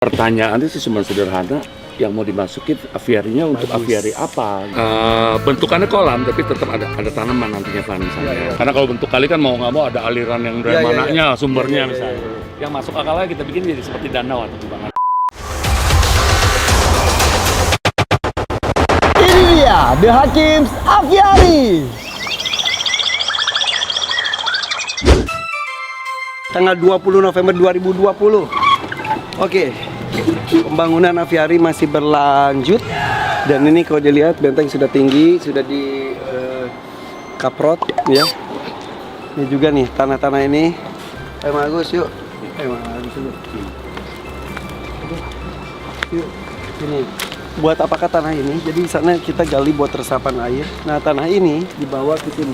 Pertanyaannya sih cuma sederhana, yang mau dimasukin aviarinya untuk aviari apa? Bentukannya kolam, tapi tetap ada tanaman nantinya kan misalnya. Karena kalau bentuk kali kan mau nggak mau ada aliran yang dari mananya, sumbernya misalnya. Yang masuk akalnya kita bikin jadi seperti danau atau kubangan. Ini dia The Hakims Aviary. Tanggal 20 November 2020. Oke, pembangunan aviari masih berlanjut. Dan ini kalau dilihat benteng sudah tinggi, sudah di kaprot ya. Ini juga nih tanah-tanah ini. Agus yuk. Agus yuk. Yuk, sini. Buat apakah tanah ini? Jadi di sana kita gali buat resapan air. Nah, tanah ini dibawa ke sini.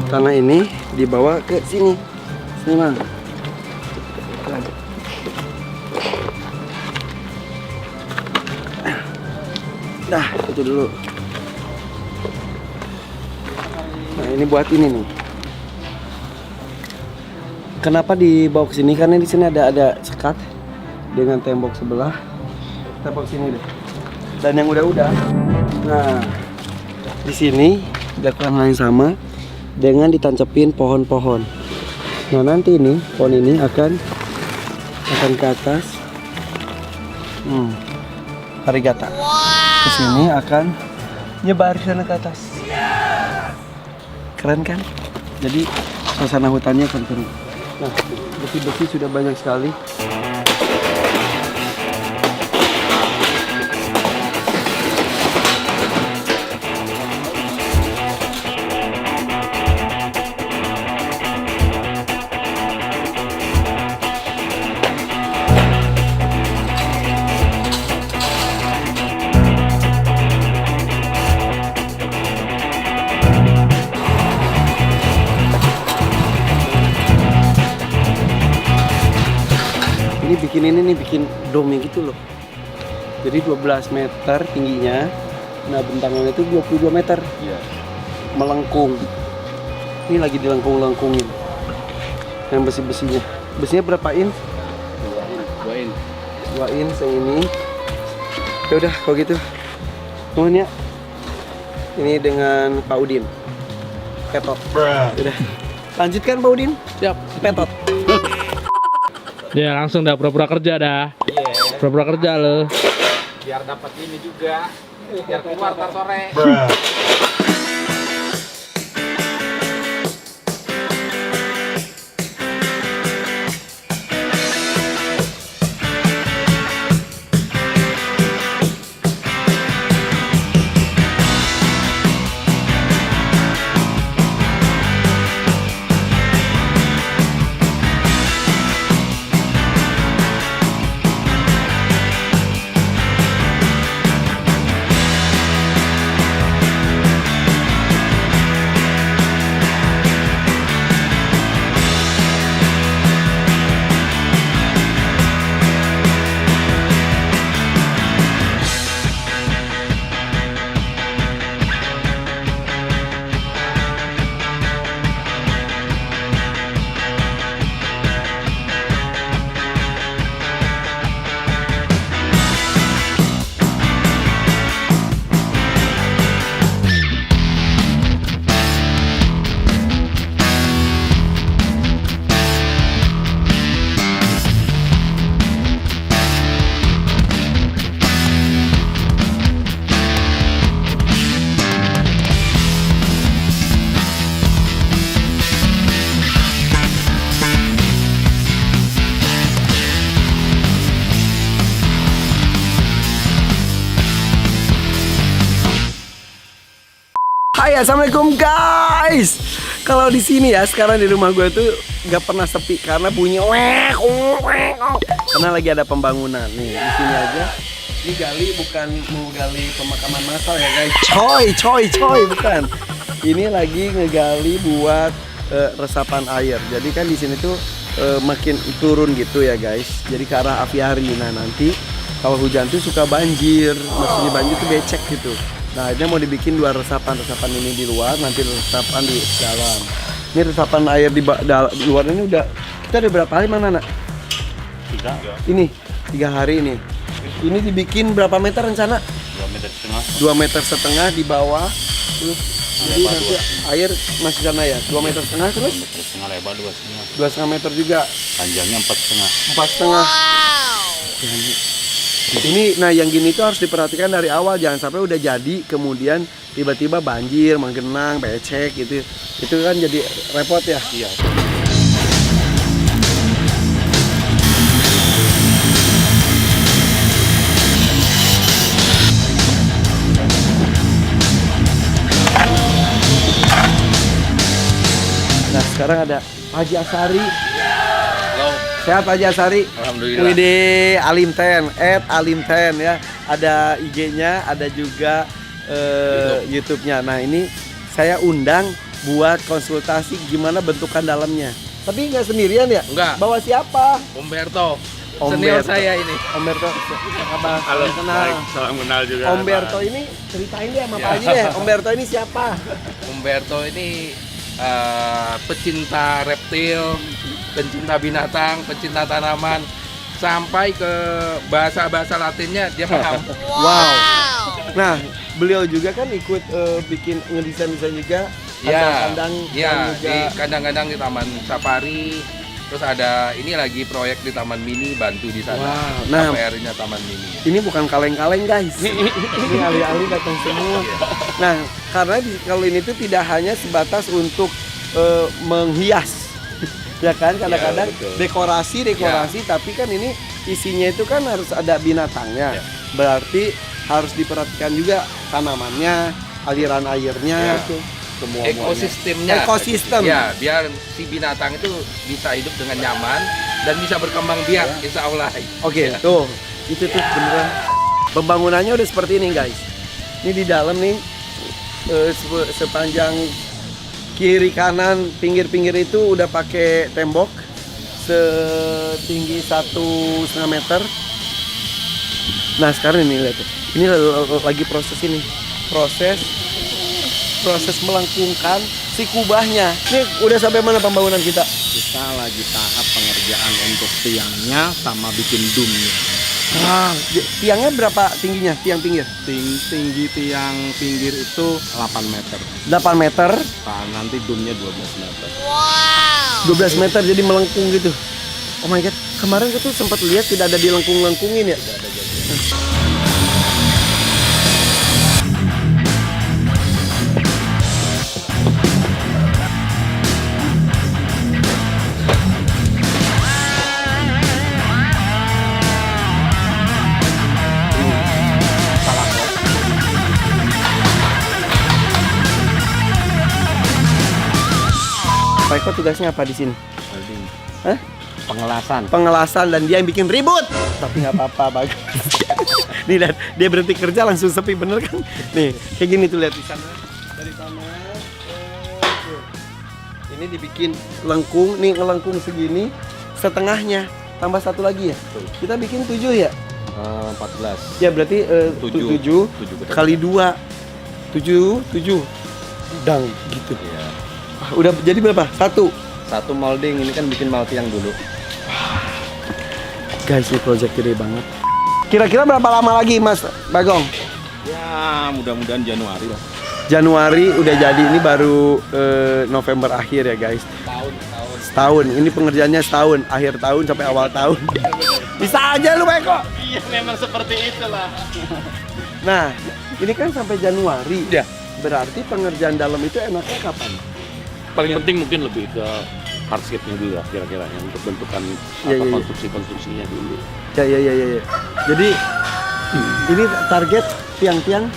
Tanah ini dibawa ke sini. Sini, Mang. Dah, itu dulu. Nah, ini buat ini nih. Kenapa dibawa ke sini? Karena di sini ada sekat dengan tembok sebelah. Tembok sini deh. Dan yang udah-udah. Nah, di sini dilakukan hal yang sama dengan ditancapin pohon-pohon. Nah, nanti ini pohon ini akan ke atas. Varigata. Ke sini akan nyebar sana ke atas. Keren kan? Jadi suasana hutannya akan seru. Nah, besi-besi sudah banyak sekali. Ini bikin dome gitu loh. Jadi 12 meter tingginya. Nah, bentangannya itu 22 meter. Iya. Melengkung. Ini lagi dilengkung-lengkungin. Yang besi-besinya. Besinya berapa in? 2 in. 2 in yang ini. Ya udah kalau gitu. Mohon ya. Ini dengan Pak Udin. Petot. Udah. Lanjutkan Pak Udin. Siap. Petot. Ya langsung dah pura-pura kerja dah. Iya. Pura-pura kerja lo. Biar dapat ini juga. Biar keluar ntar sore. Hai, assalamualaikum guys. Kalau di sini ya sekarang di rumah gue tuh nggak pernah sepi karena bunyi karena lagi ada pembangunan nih di sini aja. Ini gali bukan mau gali pemakaman massal ya guys. Coy bukan. Ini lagi ngegali buat resapan air. Jadi kan di sini tuh makin turun gitu ya guys. Jadi ke arah aviari. Nah nanti kalau hujan tuh suka banjir. Maksudnya banjir tuh becek gitu. Nah, ini mau dibikin 2 resapan ini di luar, nanti resapan di dalam. Ini resapan air di luar ini udah, kita ada berapa hari mana nak? Ini 3 hari ini. Ini dibikin berapa meter rencana? 2,5 meter di bawah. Terus jadi nanti air masih sana ya. 2,5 meter terus? 2,5 lebar, 2,5. 2,5 meter juga. Panjangnya 4,5. 4,5. Ini, nah yang gini tuh harus diperhatikan dari awal, jangan sampai udah jadi kemudian tiba-tiba banjir, menggenang, becek gitu. Itu kan jadi repot ya. Iya. Nah sekarang ada Haji Asari. Halo. Sehat Haji Asari? Alhamdulillah. Widih, Alim10, @Alim10 ya. Ada IG-nya, ada juga YouTube-nya. Nah ini saya undang buat konsultasi gimana bentukan dalamnya. Tapi nggak sendirian ya? Enggak. Bawa siapa? Umberto. Om Senior Berto. saya ini. Om Berto, apa kabar? Halo, Kenal. baik. Salam kenal juga. Om Berto ini ceritain deh sama Pak Haji deh. Om Berto ini siapa? Umberto ini pecinta reptil, pencinta binatang, pecinta tanaman, sampai ke bahasa-bahasa Latinnya dia paham. Wow. Nah, beliau juga kan ikut bikin ngedesain juga Ya, kandang-kandang dan ya juga di kandang-kandang di Taman Safari. Terus ada ini lagi proyek di Taman Mini, bantu di sana. Wow. Nah, KPR-nya Taman Mini. ini bukan kaleng-kaleng guys. Ini ahli-ahli datang semua. Nah, karena kalau ini tuh tidak hanya sebatas untuk menghias, ya kan? Kadang-kadang Ya, betul. dekorasi, tapi kan ini isinya itu kan harus ada binatangnya. Ya. Berarti harus diperhatikan juga tanamannya, aliran airnya, Ya. tuh. Semua Ekosistemnya. Ekosistem. Ya, biar si binatang itu bisa hidup dengan nyaman dan bisa berkembang biak, insya Allah. Oke, tuh. Itu tuh beneran. Pembangunannya udah seperti ini, guys. Ini di dalam nih sepanjang kiri kanan pinggir-pinggir itu udah pakai tembok setinggi 1,5 meter. Nah, sekarang ini lihat tuh. Ini lagi proses ini. Proses melengkungkan si kubahnya. Ini udah sampai mana pembangunan kita? Kita lagi tahap pengerjaan untuk tiangnya sama bikin dumnya. Tiangnya berapa tingginya? Tiang pinggir? Tinggi tiang pinggir itu 8 meter. 8 meter, Nah, nanti dumnya 12 meter. 12 meter jadi melengkung gitu. Oh my god, kemarin kita sempat lihat tidak ada dilengkung-lengkungin ya? Pak Eko tugasnya apa di sini? Hah? Pengelasan dan dia yang bikin ribut. Tapi nggak apa-apa, bagus. Nih lihat, dia berhenti kerja langsung sepi, bener kan? Nih, kayak gini tuh, lihat di sana. Dari sana. Tuh. Ini dibikin lengkung, nih ngelengkung segini, setengahnya tambah satu lagi ya. Kita bikin 7 ya? 14. Ya berarti 7 kali 2. 7 dang gitu. Iya. Udah jadi berapa? Satu molding ini kan bikin mal tiang dulu. Guys, ini project gede banget. Kira-kira berapa lama lagi, Mas Bagong? Ya, mudah-mudahan Januari lah. Januari udah jadi, ini baru November akhir ya guys. Setahun. Ini pengerjaannya setahun, akhir tahun sampai awal tahun. Bisa aja lu, Pak Eko. Iya, memang seperti itulah. Nah, ini kan sampai Januari. Ya. Berarti pengerjaan dalam itu enaknya kapan? Paling penting mungkin lebih ke hardscape-nya dulu lah kira-kira ya, untuk bentukan Iya, apa iya. konstruksinya dulu. Ya. Jadi ini target tiang-tiang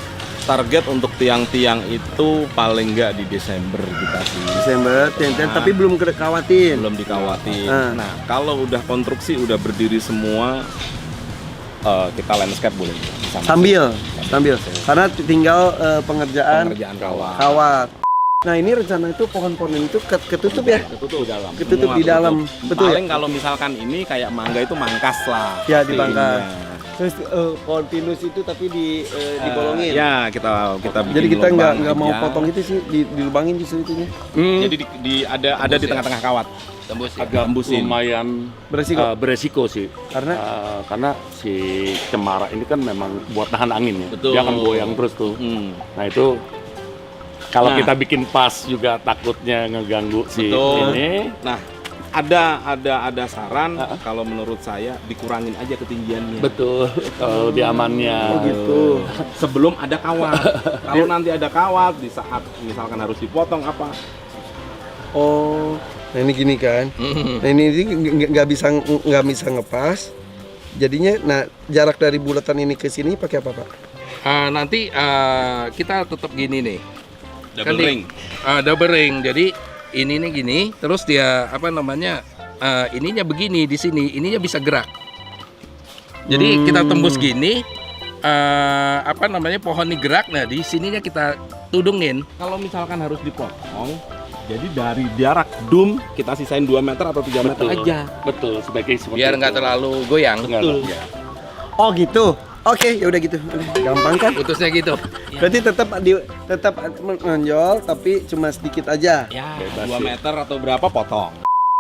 Target untuk tiang-tiang itu paling nggak di Desember kita sih. Desember, tiang-tiang, Nah, tapi belum dikawatin. belum dikawatin. Ah. Nah, kalau udah konstruksi, udah berdiri semua, kita landscape boleh. Sambil. Karena tinggal pengerjaan pengerjaan kawat. kawat. Nah, ini rencana itu pohon-pohon itu ketutup ya? Ketutup di dalam. Ketutup Semua di dalam. ketutup. Betul ya? Paling kalau misalkan ini kayak mangga itu mangkas lah. Ya, dibangkas. Ininya. Terus kontinus itu tapi dibolongin. Ya, kita bikin Jadi kita nggak lubang mau aja. potong itu sih, dilubangin justru itunya. Jadi ada di tengah-tengah kawat. Tembus ya. Agak Tembusin. lumayan Beresiko. beresiko sih. Karena Karena si cemara ini kan memang buat tahan angin ya. Betul. Dia akan goyang terus tuh. Nah itu kalau Nah. kita bikin pas juga takutnya ngeganggu si Betul. ini. Nah, ada saran kalau menurut saya dikurangin aja ketinggiannya. Betul. Kalau lebih amannya. oh gitu. Sebelum ada kawat. Kalau nanti ada kawat di saat misalkan harus dipotong apa? Oh, nah ini gini kan. Nah ini nggak bisa ngepas. Jadinya, nah jarak dari bulatan ini ke sini pakai apa Pak? Nanti kita tetap gini nih. Double ring. Double ring. Jadi ini nih gini, terus dia ininya begini di sini, ininya bisa gerak. Jadi kita tembus gini, pohon ini gerak. Nah di sininya kita tudungin. Kalau misalkan harus dipotong, jadi dari jarak dum kita sisain 2 meter atau 3 meter aja. Betul. Sebagai seperti Biar itu. nggak terlalu goyang. Betul. Oh gitu. Oke, ya udah gitu. Gampang kan? Putusnya gitu. Berarti tetap menonjol tapi cuma sedikit aja. Ya, Bebas 2 sih. meter atau berapa potong.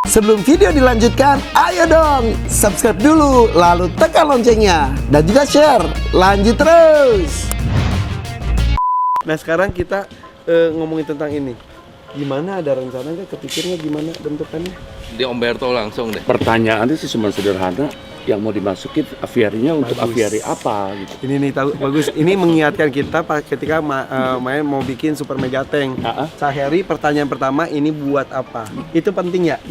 Sebelum video dilanjutkan, ayo dong subscribe dulu, lalu tekan loncengnya dan juga share. Lanjut terus. Nah sekarang kita ngomongin tentang ini. Gimana, ada rencana nggak, kepikirnya gimana bentukannya? Di Umberto langsung deh. Pertanyaannya sih cuma sederhana. Yang mau dimasukin aviarinya untuk Bagus. aviari apa gitu. Ini nih tahu bagus. Ini mengingatkan kita ketika main mau bikin super mega tank. Saheri, pertanyaan pertama ini buat apa? Itu penting ya?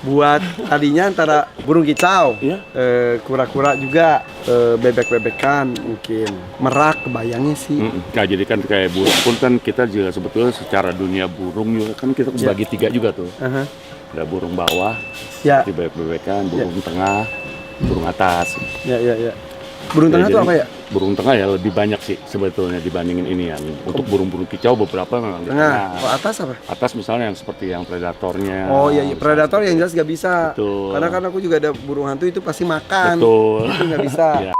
Buat tadinya antara burung kicau, Iya. kura-kura juga, bebek-bebekan mungkin, merak kebayangnya sih. Nah jadi kan kayak burung pun kan kita juga sebetulnya secara dunia burung juga kan kita bagi 3 juga tuh. Aha. Ada burung bawah, Ya, di bebek-bebekan, burung tengah, burung atas. ya. Burung tengah Ya, tuh jadi apa ya? Burung tengah ya lebih banyak sih sebetulnya dibandingin ini ya. Untuk burung-burung kicau beberapa memang di Tengah. Oh, atas apa? Atas misalnya yang seperti yang predatornya. Oh iya, predator yang jelas gak bisa. Betul. Karena kan aku juga ada burung hantu itu pasti makan. Betul. Itu nggak bisa. Ya.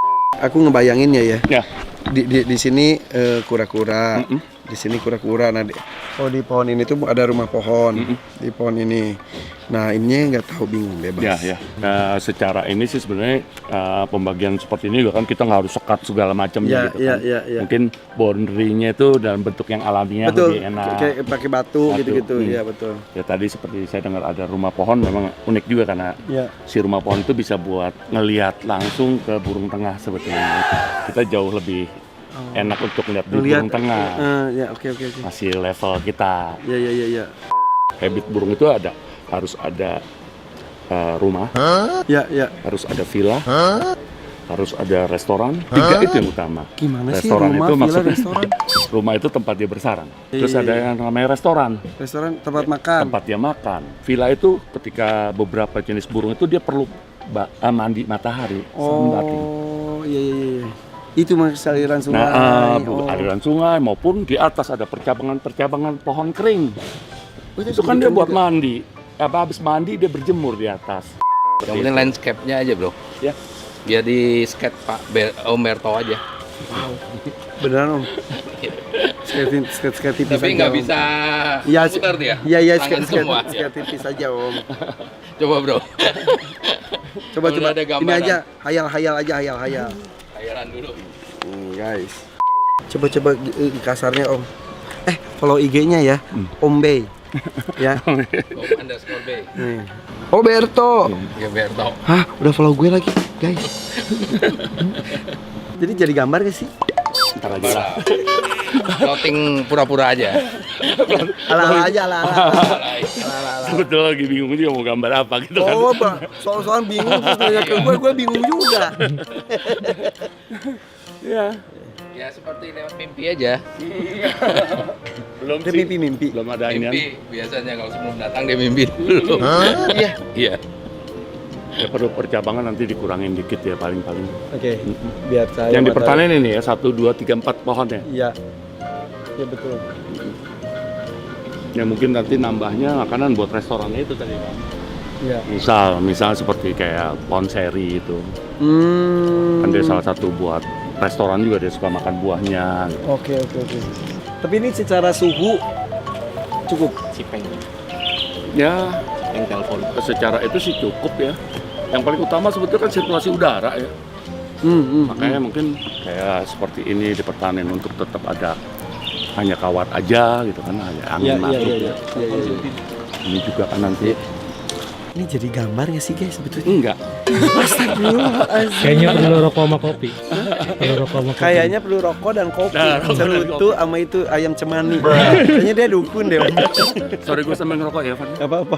Aku ngebayanginnya ya. Ya. Di sini kura-kura. Di sini kura-kura. Nah, di pohon ini tuh ada rumah pohon. Di pohon ini. Nah, ini nggak tahu, bingung, bebas. Ya. Nah, secara ini sih sebenarnya pembagian seperti ini juga kan kita nggak harus sekat segala macam Ya, gitu kan. ya. Mungkin boundary-nya itu dalam bentuk yang alaminya Betul. lebih enak. Kayak pakai batu Batu. gitu-gitu. Iya, betul. Ya tadi seperti saya dengar ada rumah pohon memang unik juga karena Ya. si rumah pohon itu bisa buat ngelihat langsung ke burung tengah sebetulnya. Kita jauh lebih enak untuk lihat di burung tengah. Ya, oke. Masih level kita. Ya. Habit burung itu harus ada rumah, Ya. harus ada villa, harus ada restoran. 3 itu yang utama. Gimana sih Restoran rumah, itu villa, maksudnya restoran? rumah itu tempat dia bersarang. Terus Iya, ada iya. yang namanya restoran. Restoran, tempat makan. Tempat dia makan. Villa itu ketika beberapa jenis burung itu dia perlu mandi matahari sunbathing. Oh, iya. Itu maksud aliran sungai. Nah, Oh. aliran sungai maupun di atas ada percabangan pohon kering. Oh, Itu kan dia juga. buat mandi. Habis mandi dia berjemur di atas. Yang penting landscape-nya aja bro. Ya. Biar di skate Pak Umberto aja. Beneran Om. Skate tipis Tapi aja, nggak Om. bisa Iya, putar dia. Iya, Tangan semua. skate tipis aja Om. Coba bro. Coba. Udah ada Ini gambaran. aja, hayal aja. Hayalan dulu. Guys. Coba kasarnya Om. Follow IG-nya ya. Om Bey. Ya. _B. Nih. Roberto. Umberto. Hah, udah follow gue lagi, guys. Jadi gambar gak sih? Ntar aja lah. Plotting pura-pura aja. Ala-ala aja, ala-ala. Sebetulnya lagi bingung juga mau gambar apa gitu kan. Oh, soal-soal bingung terus nanya ke gue bingung juga. Iya. Ya seperti lewat mimpi aja. Belum Dia sih. mimpi. Belum ada ini. Mimpi biasanya kalau sebelum datang dia mimpi dulu. Iya. Iya. Ya perlu percabangan nanti dikurangin dikit ya paling-paling. Oke, biar saya. Yang dipertanen ini ya 1, 2, 3, 4 pohon ya. Iya. Ya betul. Ya mungkin nanti nambahnya makanan buat restorannya itu tadi kan. Iya. Misal seperti kayak Ponseri itu. Hmm. Kan dia salah satu buat restoran juga, dia suka makan buahnya gitu. Oke. Tapi ini secara suhu cukup. Cipeng, Ya, yang telepon. secara itu sih cukup ya. Yang paling utama sebetulnya kan sirkulasi udara ya. Makanya mungkin kayak seperti ini dipertahankan untuk tetap ada hanya kawat aja gitu kan, hanya angin masuk ya. Ini juga kan nanti Ini jadi gambar nggak sih guys sebetulnya? enggak. Astagfirullahaladzim. Kayaknya perlu rokok sama kopi. Perlu rokok sama kopi. Kayaknya perlu rokok dan kopi. Nah, rokok dan Cerutu kopi. sama itu ayam cemani. Kayaknya dia dukun deh. Om. Sorry gue sambil ngerokok ya, Van. Apa-apa.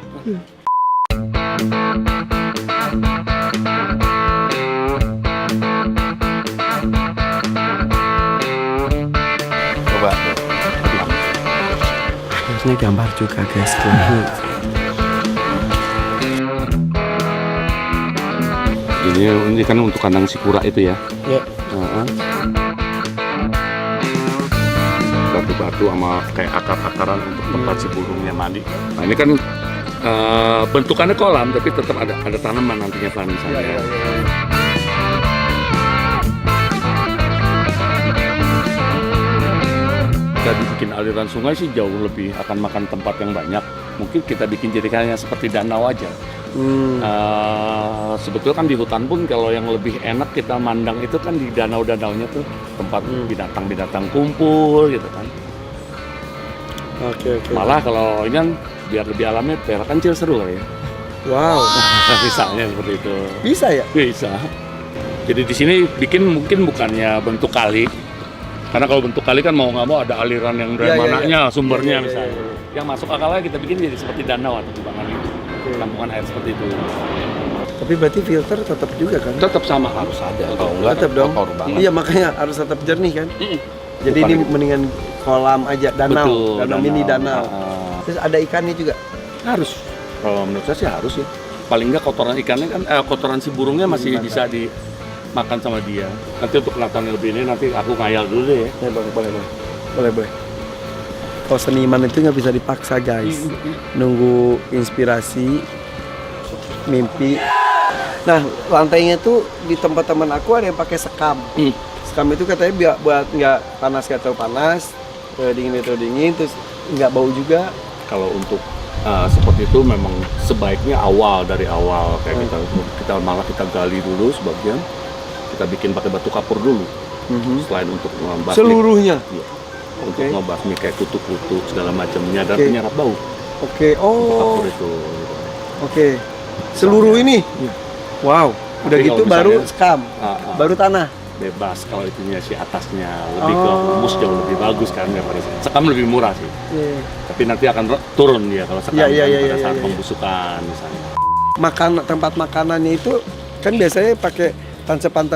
Coba. Harusnya gambar juga guys. Ini kan untuk kandang si kura itu ya. Ya. Batu-batu sama kayak akar-akaran untuk tempat si burungnya mandi. Nah ini kan bentukannya kolam tapi tetap ada tanaman nantinya Van di sana. Ya. Kita bikin aliran sungai sih jauh lebih akan makan tempat yang banyak. Mungkin kita bikin jadikannya seperti danau aja. Sebetulnya kan di hutan pun kalau yang lebih enak kita mandang itu kan di danau-danaunya tuh tempat binatang-binatang kumpul gitu kan. Oke. Malah kalau ini kan biar lebih alami daerah kecil seru kali ya. Wow. Misalnya seperti itu. Bisa ya? Bisa. Jadi di sini bikin mungkin bukannya bentuk kali. Karena kalau bentuk kali kan mau nggak mau ada aliran yang dari mananya sumbernya misalnya. Yang masuk akalnya kita bikin jadi seperti danau atau kubangan itu. Tampungan air seperti itu. Tapi berarti filter tetap juga kan? Tetap sama harus ada. Kalau enggak Tetap dong. kotor banget. Iya makanya harus tetap jernih kan? Jadi Bukan ini gitu. mendingan kolam aja, danau, Betul, danau mini danau. Ah, Terus ada ikannya juga. harus. Kalau menurut saya sih harus ya. Paling enggak kotoran ikannya kan kotoran si burungnya masih bisa dimakan sama dia. Nanti untuk kelihatan lebih ini nanti aku ngayal dulu deh ya. Ya boleh. Kalau seniman itu nggak bisa dipaksa guys. Nunggu inspirasi, mimpi. Nah lantainya tuh di tempat teman aku ada yang pakai sekam. Sekam itu katanya buat nggak panas nggak terlalu panas, dingin nggak terlalu dingin, terus nggak bau juga. Kalau untuk seperti itu memang sebaiknya dari awal kayak kita malah kita gali dulu sebagian, kita bikin pakai batu kapur dulu. Selain untuk membasmi Seluruhnya. untuk membasmi kayak kutu-kutu segala macamnya dan penyerap bau. Oke. Oh. Kapur itu. Oke. Seluruh ini. Wow. Udah Tapi gitu kalau baru misalnya- sekam, baru tanah. Bebas kalau itunya si atasnya lebih ke humus jauh lebih bagus kan daripada sekam lebih murah sih. Tapi nanti akan turun dia kalau sekam pada saat pembusukan misalnya. Tempat makanannya itu kan biasanya pakai tancepan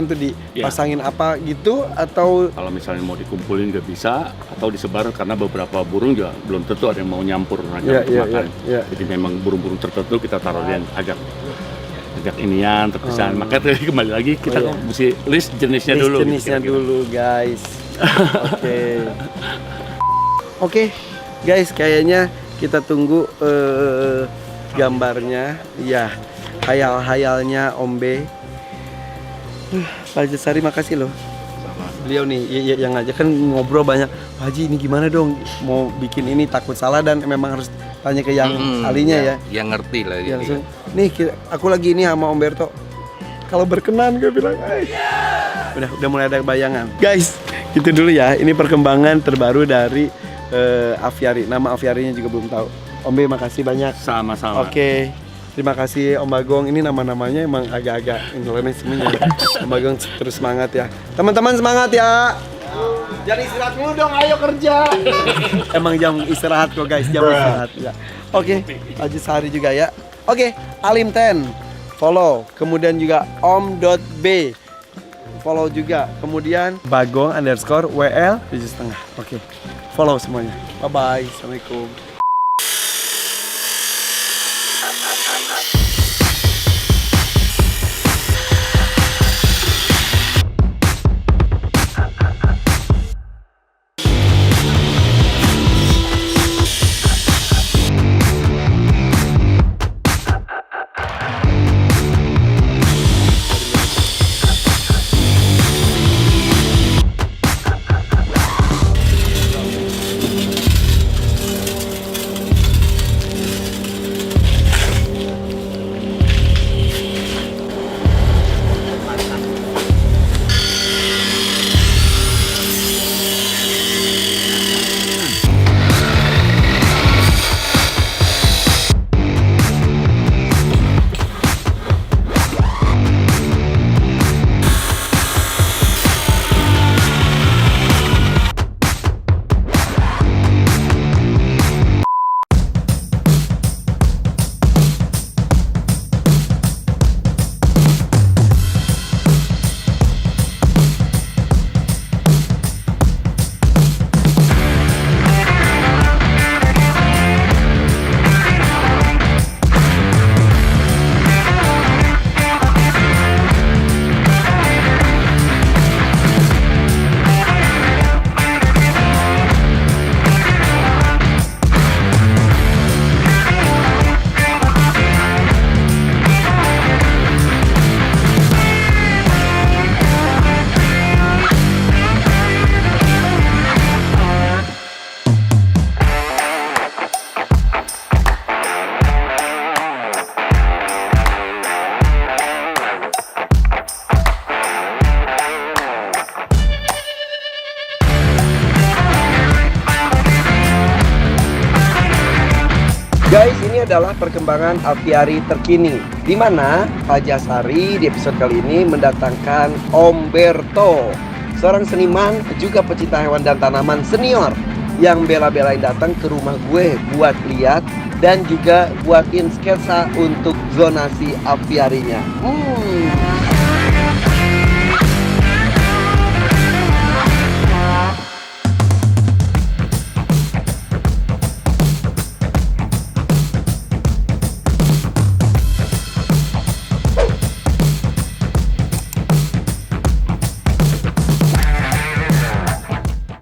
tuh dipasangin apa gitu atau Kalau misalnya mau dikumpulin nggak bisa atau disebar karena beberapa burung juga belum tentu ada yang mau nyampur aja untuk makan. Jadi memang burung-burung tertentu kita taruh yang agak inian terpisah. Makanya tadi kembali lagi kita mesti list jenisnya dulu. jenisnya dulu guys. Oke guys, kayaknya kita tunggu gambarnya. Ya, hayal-hayalnya Om B. Pak Haji makasih loh. Beliau nih yang ngajak kan ngobrol banyak. Pak Haji ini gimana dong mau bikin ini, takut salah dan memang harus tanya ke yang ahlinya ya. Yang ngerti lah Ya, gitu. langsung, nih aku lagi ini sama Om Berto. Kalau berkenan gue bilang, udah mulai ada bayangan. Guys, gitu dulu ya. Ini perkembangan terbaru dari aviari. Nama aviarinya juga belum tahu. Om B makasih banyak. Sama-sama. Oke. Terima kasih Om Bagong. Ini nama-namanya emang agak-agak nyeleneh semuanya. Om Bagong terus semangat ya. Teman-teman semangat ya. Jangan istirahat dulu dong, ayo kerja. Emang jam istirahat kok guys, jam istirahat ya. Oke, Haji Sari juga ya. Oke, Alim 10 follow. Kemudian juga om.b follow juga. Kemudian bagong_WL 7,5. Oke, follow semuanya. Bye-bye. Assalamualaikum. adalah perkembangan aviari terkini, di mana Pak Jasari di episode kali ini mendatangkan Om Berto, seorang seniman juga pecinta hewan dan tanaman senior yang bela-belain datang ke rumah gue buat lihat dan juga buatin sketsa untuk zonasi aviarinya.